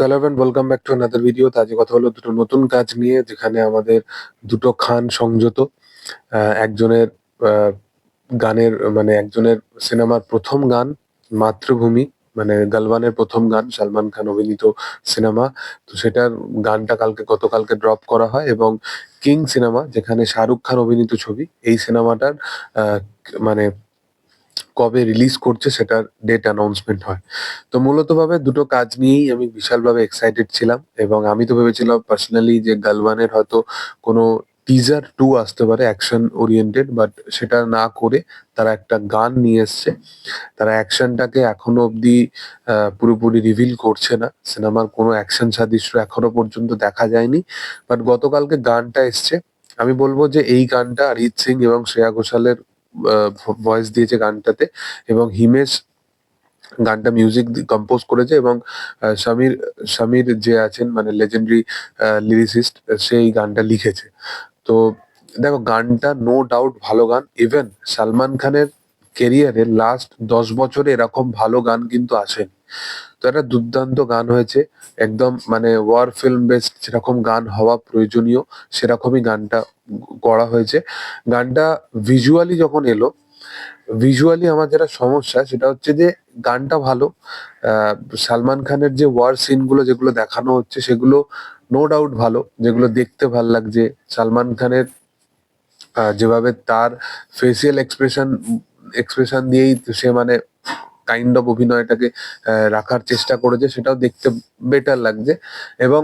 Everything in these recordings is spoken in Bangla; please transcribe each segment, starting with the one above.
So hello and welcome back to another video. তো আজকে কথা হলো দুটো নতুন কাজ নিয়ে, যেখানে আমাদের দুটো খান সংযত। একজনের গানের মানে একজনের সিনেমার প্রথম গান মাতৃভূমি, মানে গালওয়ানের প্রথম গান, সালমান খান অভিনীত সিনেমা। তো সেটার গানটা গতকালকে ড্রপ করা হয়, এবং কিং সিনেমা, যেখানে শাহরুখ খান অভিনীত ছবি, এই সিনেমাটার আহ, মানে কবে রিলিজ করছে সেটার ডেট অ্যানাউন্সমেন্ট হয়। তো মূলত ভাবে দুটো কাজ নিয়েই আমি বিশালভাবে এক্সাইটেড ছিলাম, এবং আমি তো ভেবেছিলাম পার্সোনালি যে গালওয়ানের হয়তো কোনো টিজার 2 আসতে পারে অ্যাকশন ওরিয়েন্টেড, বাট সেটা না করে তারা একটা গান নিয়ে এসছে। তারা অ্যাকশনটাকে এখনো অব্দি পুরোপুরি রিভিল করছে না, সিনেমার কোনো অ্যাকশন সাদৃশ্য এখনো পর্যন্ত দেখা যায়নি। বাট গতকালকে গানটা এসছে। আমি বলবো যে এই গানটা অরিজিৎ সিং এবং শ্রেয়া ঘোষালের ভয়েস দিয়েছে গানটাতে, এবং হিমেশ গানটা মিউজিক কম্পোজ করেছে, এবং সমীর সমীর যে আছেন মানে লেজেন্ডারি লিরিসিস্ট, সেই গানটা লিখেছে। তো দেখো, গানটা নো ডাউট ভালো গান। ইভেন সালমান খানের কেরিয়ারে লাস্ট 10 বছরে এরকম ভালো গান কিন্তু আসেনি। তো একটা দুর্দান্ত গান হয়েছে, একদম মানে ওয়ার ফিল্ম বেসড যেরকম গান হওয়া প্রয়োজনীয়, সেরকমই গানটা করা হয়েছে। গানটা ভিজুয়ালি যখন এলো, ভিজুয়ালি আমার যেটা সমস্যা সেটা হচ্ছে যে গানটা ভালো। আহ, সালমান খানের যে ওয়ার সিন গুলো যেগুলো দেখানো হচ্ছে, সেগুলো নো ডাউট ভালো, যেগুলো দেখতে ভাল লাগছে। সালমান খানের যেভাবে তার ফেসিয়াল এক্সপ্রেশন এক্সপ্রেশন দিয়েই সে মানে কাইন্ড অফ অভিনয়টাকে রাখার চেষ্টা করেছে, সেটাও দেখতে বেটার লাগছে। এবং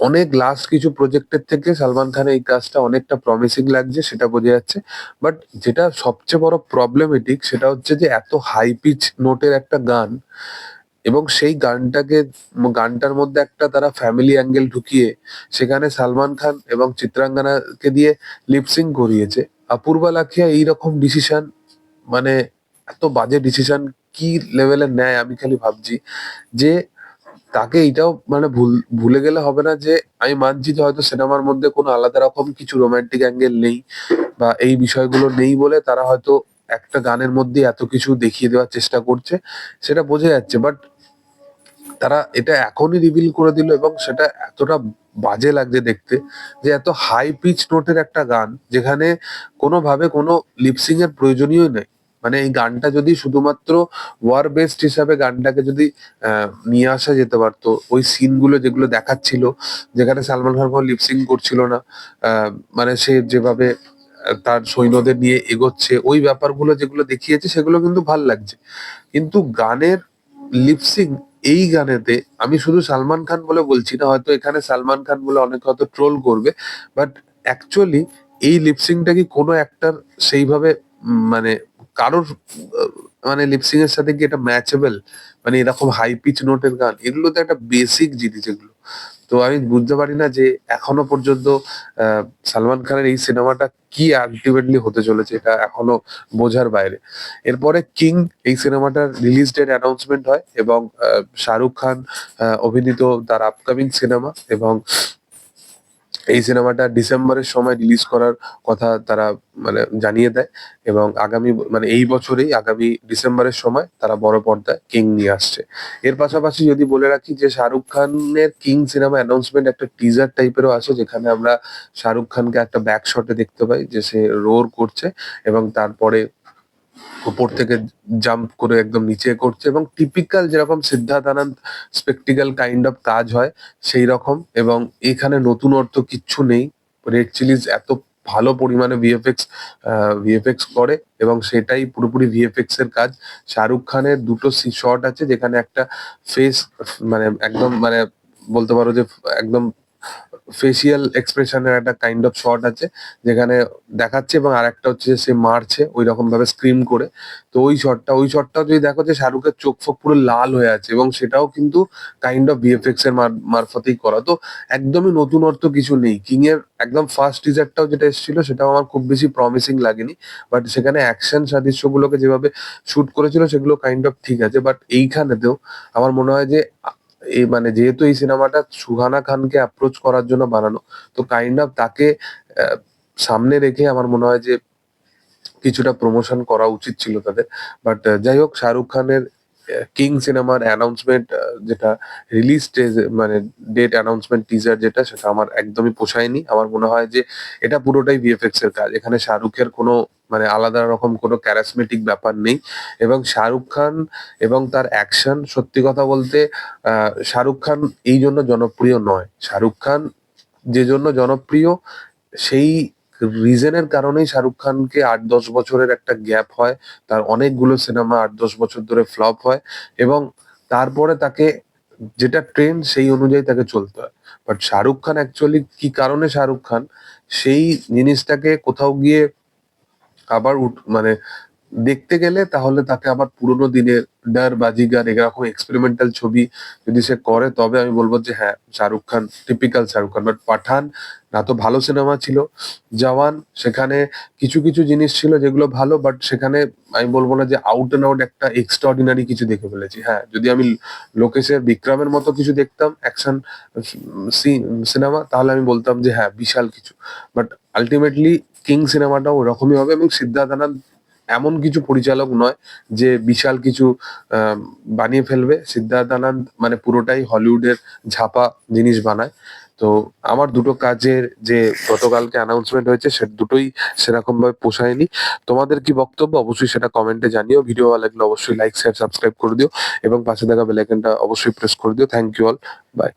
অনেক লাস্ট কিছু প্রজেক্টের থেকে সালমান খানের এই কাজটা অনেকটা প্রমিসিং লাগছে, সেটা বোঝা যাচ্ছে। বাট যেটা সবচেয়ে বড় প্রবলেমেটিক সেটা হচ্ছে যে এত হাই পিচ নোটের একটা গান, এবং সেই গানটার মধ্যে একটা তারা ফ্যামিলি অ্যাঙ্গেল ঢুকিয়ে সেখানে সালমান খান এবং চিত্রাঙ্গনাকে দিয়ে লিপসিং করিয়েছে। অপূর্বা লাখিয়া এইরকম ডিসিশন, মানে এত বাজে ডিসিশন কি লেভেলের নেয়, আমি খালি ভাবছি যে তাকে এটাও মানে ভুলে গেলে হবে না যে আমি মানছি যে হয়তো সিনেমার মধ্যে কোনো আলাদা রকম কিছু রোমান্টিক অ্যাঙ্গেল নেই, বা এই বিষয়গুলো নেই বলে তারা হয়তো একটা গানের মধ্যে এত কিছু দেখিয়ে দেওয়ার চেষ্টা করছে, সেটা বোঝা যাচ্ছে। বাট তারা এটা এখনই রিভিল করে দিল, এবং সেটা এতটা বাজে লাগছে দেখতে, যে এত হাই পিচ নোটের একটা গান, যেখানে কোনোভাবে কোনো লিপসিং এর প্রয়োজনীয় নেই। মানে এই গানটা যদি শুধুমাত্র ওয়ার বেসড হিসাবে গানটাকে যদি নিয়ে আসা যেতে পারতো, ওই সিন গুলো যেগুলো দেখাচ্ছিল, যেখানে সালমান খান কোনো লিপসিং করছিল না, আহ, মানে সে যেভাবে তার সৈন্যদের নিয়ে এগোচ্ছে, ওই ব্যাপারগুলো যেগুলো দেখিয়েছে সেগুলো কিন্তু ভাল লাগছে। কিন্তু গানের লিপসিং, এই গানেতে আমি শুধু সালমান খান বলে বলছি না, হয়তো এখানে সালমান খান বলে অনেকে হয়তো ট্রোল করবে, বাট অ্যাকচুয়ালি এই লিপসিংটা কি কোনো একটার সেইভাবে মানে কারোর মানে লিপসিং এর সাথে কি এটা ম্যাচেবল? মানে এরকম হাই পিচ নোটের গান, এগুলো তো একটা বেসিক জিনিস এগুলো। তো আমি বুঝতে পারি না যে এখনো পর্যন্ত সালমান খানের এই সিনেমাটা কি আলটিমেটলি হতে চলেছে, এটা এখনো বোঝার বাইরে। এরপরে কিং, এই সিনেমাটার রিলিজ ডেট অ্যানাউন্সমেন্ট হয়, এবং শাহরুখ খান অভিনীত তার আপকামিং সিনেমা, এবং এই সিনেমাটা ডিসেম্বরের সময় রিলিজ করার কথা তারা মানে জানিয়ে দেয়। এবং আগামী মানে এই বছরেই আগামী ডিসেম্বরের সময় তারা বড় পর্দায় কিং নিয়ে আসছে। এর পাশাপাশি যদি বলে রাখি যে শাহরুখ খানের কিং সিনেমা অ্যানাউন্সমেন্ট একটা টিজার টাইপেরও আসে, যেখানে আমরা শাহরুখ খানকে একটা ব্যাক শটে দেখতে পাই যে সে রোর করছে, এবং তারপরে উপর থেকে জাম্প করে একদম নিচে করছে, এবং টিপিক্যাল যেরকম সিদ্ধার্থ আনন্দ স্পেকটিক্যাল কাইন্ড অফ কাজ হয় সেই রকম। এবং এখানে নতুন অর্থ কিচ্ছু নেই। রেড চিলিজ এত ভালো পরিমাণে ভিএফএক্স করে, এবং সেটাই পুরোপুরি ভিএফএক্স এর কাজ। শাহরুখ খানের দুটো শট আছে, যেখানে একটা ফেস মানে একদম মানে বলতে পারো যে একদম ফেসিয়াল এক্সপ্রেশনের একটা কাইন্ড অফ শট আছে, যেখানে দেখাচ্ছে, এবং আরেকটা হচ্ছে যে সে মারছে ওই রকম ভাবে স্ক্রিম করে। তো ওই শটটাও যদি দেখো যে শাহরুখের চোখ ফোক পুরো লাল হয়ে আছে, এবং সেটাও কিন্তু কাইন্ড অফ ভিএফএক্স এর মারফতেই করা। তো একদমই নতুন অর্থ কিছু নেই। কিং এর একদম ফার্স্ট টিজারটাও যেটা এসেছিল, সেটাও আমার খুব বেশি প্রমিসিং লাগেনি। বাট সেখানে অ্যাকশন সাদৃশ্যগুলোকে যেভাবে শুট করেছিল সেগুলো কাইন্ড অফ ঠিক আছে, বাট এইখানেতেও আমার মনে হয় যে এই মানে যেহেতু এই সিনেমাটা সুহানা খানকে অ্যাপ্রোচ করার জন্য বানানো, তো কাইন্ড অফ তাকে আহ, সামনে রেখে আমার মনে হয় যে কিছুটা প্রমোশন করা উচিত ছিল তাদের। বাট যাই হোক, শাহরুখ খানের কিং সিনেমার অ্যানাউন্সমেন্ট, যেটা রিলিজ মানে ডেট অ্যানাউন্সমেন্ট টিজার যেটা, সেটা আমার একদমই পোষায়নি। আমার মনে হয় যে এটা পুরোটাই ভিএফএক্স এর কাজ। এখানে শাহরুখের কোনো মানে আলাদা রকম কোনো ক্যারাসমেটিক ব্যাপার নেই। এবং শাহরুখ খান এবং তার অ্যাকশন, সত্যি কথা বলতে শাহরুখ খান এই জন্য জনপ্রিয় নয়। শাহরুখ খান যে জন্য জনপ্রিয়, সেই রিজনের কারণেই শাহরুখ খানকে ৮-১০ বছরের একটা গ্যাপ হয়। তার অনেকগুলো সিনেমা ৮-১০ বছর ধরে ফ্লপ হয় এবং তারপরে তাকে যেটা ট্রেন্ড সেই অনুযায়ী তাকে চলতে হয়। বাট শাহরুখ খান অ্যাকচুয়ালি কি কারণে শাহরুখ খান, সেই জিনিসটাকে কোথাও গিয়ে আবার মানে দেখতে গেলে তাহলে তাকে আবার পুরোনো দিনের ডার বাজিগার এরকম এক্সপেরিমেন্টাল ছবি যদি সে করে, তবে আমি বলবো যে হ্যাঁ শাহরুখ খান, টিপিক্যাল শাহরুখ খান। বাট পাঠান না তো ভালো সিনেমা ছিল, জওয়ান সেখানে কিছু কিছু জিনিস ছিল যেগুলো ভালো, বাট সেখানে আমি বলবো না যে আউট এন্ড আউট একটা এক্সট্রাঅর্ডিনারি কিছু দেখে ফেলেছি। হ্যাঁ, যদি আমি লোকেশের বিক্রমের মতো কিছু দেখতাম অ্যাকশন সিনেমা, তাহলে আমি বলতাম যে হ্যাঁ বিশাল কিছু। বাট আলটিমেটলি কিং সিনেমাটাও ওরকমই হবে এবং সিদ্ধার্থ আনন্দ এমন কিছু পরিচালক নয় যে বিশাল কিছু বানিয়ে ফেলবে। সিদ্ধার্থ আনন্দ মানে পুরোটাই হলিউডের ঝাপা জিনিস বানায়। তো আমার দুটো কাজের যে গতকালকে অ্যানাউন্সমেন্ট হয়েছে সে দুটোই সেরকম ভাবে পোষায়নি। তোমাদের কি বক্তব্য অবশ্যই সেটা কমেন্টে জানিও। ভিডিও ভালো লাগলে অবশ্যই লাইক শেয়ার সাবস্ক্রাইব করে দিও এবং পাশে থাকা বেল আইকনটা অবশ্যই প্রেস করে দিও। Thank you all, by.